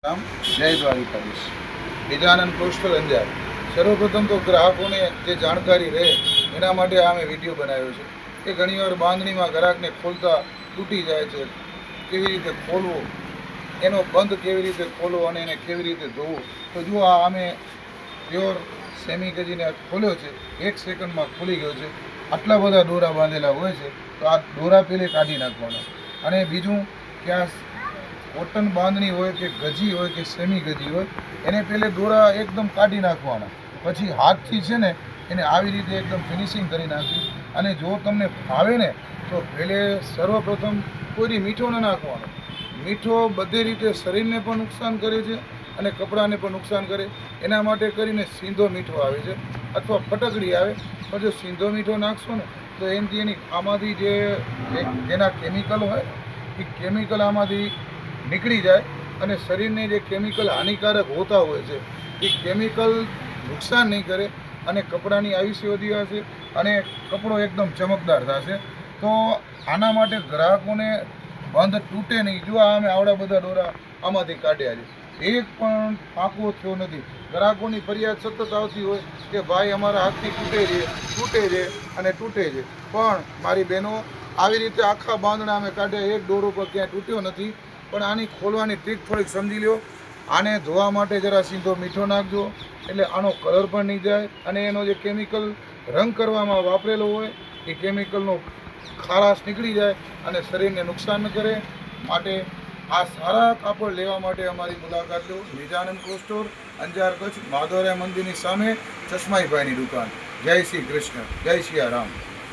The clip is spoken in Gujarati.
રામ. જય દ્વારિકાધીશ. ગજાનંદ પોસ્ટલ અંજાર. સર્વપ્રથમ તો ગ્રાહકોને જે જાણકારી રહે એના માટે આ મેં વિડીયો બનાવ્યો છે કે ઘણીવાર બાંધણીમાં ગ્રાહકને ખોલતા તૂટી જાય છે, કેવી રીતે ખોલવો, એનો બંધ કેવી રીતે ખોલવો અને એને કેવી રીતે ધોવું. તો જુઓ, આ અમે પ્યોર સેમી ગજીને ખોલ્યો છે, 1 સેકન્ડમાં ખુલી ગયો છે. આટલા બધા દોરા બાંધેલા હોય છે તો આ દોરા પહેલે કાઢી નાખવાના. અને બીજું કે આ કોટન બાંધણી હોય કે ગજી હોય કે સેમી ગજી હોય, એને પહેલે દોરા એકદમ કાઢી નાખવાના. પછી હાથથી છે ને એને આવી રીતે એકદમ ફિનિશિંગ કરી નાખી. અને જો તમને ફાવે ને તો પહેલે સર્વપ્રથમ કોઈ મીઠો ન નાખવાનો. મીઠો બધી રીતે શરીરને પણ નુકસાન કરે છે અને કપડાને પણ નુકસાન કરે. એના માટે કરીને સીંધો મીઠો આવે છે અથવા ફટકડી આવે. પણ જો સીંધો મીઠો નાખશો ને તો એનાથી એની આમાંથી જેના કેમિકલ હોય એ કેમિકલ આમાંથી નીકળી જાય અને શરીરને જે કેમિકલ હાનિકારક હોતા હોય છે એ કેમિકલ નુકસાન નહીં કરે અને કપડાની આયુષ્ય વધી હશે અને કપડો એકદમ ચમકદાર થશે. તો આના માટે ગ્રાહકોને બંધ તૂટે નહીં. જો અમે આવડા બધા દોરા આમાંથી કાઢ્યા છે, એક પણ પાકો થયો નથી. ગ્રાહકોની ફરિયાદ સતત આવતી હોય કે ભાઈ અમારા હાથથી તૂટે છે અને તૂટે છે. પણ મારી બહેનો, આવી રીતે આખા બાંધણા અમે કાઢ્યા, એક દોરો પર ક્યાંય તૂટ્યો નથી. પણ આની ખોલવાની ટ્રીક થોડીક સમજી લ્યો. આને ધોવા માટે જરા સીધો મીઠો નાખજો એટલે આનો કલર પણ નહીં જાય અને એનો જે કેમિકલ રંગ કરવામાં વાપરેલો હોય એ કેમિકલનો ખારાશ નીકળી જાય અને શરીરને નુકસાન ન કરે. માટે આ સારા કાપડ લેવા માટે અમારી મુલાકાત લો. ગજાનંદ સ્ટોર, અંજાર, કચ્છ, માધવરાય મંદિરની સામે ચશ્માઈભાઈની દુકાન. જય શ્રી કૃષ્ણ, જય સિયા રામ.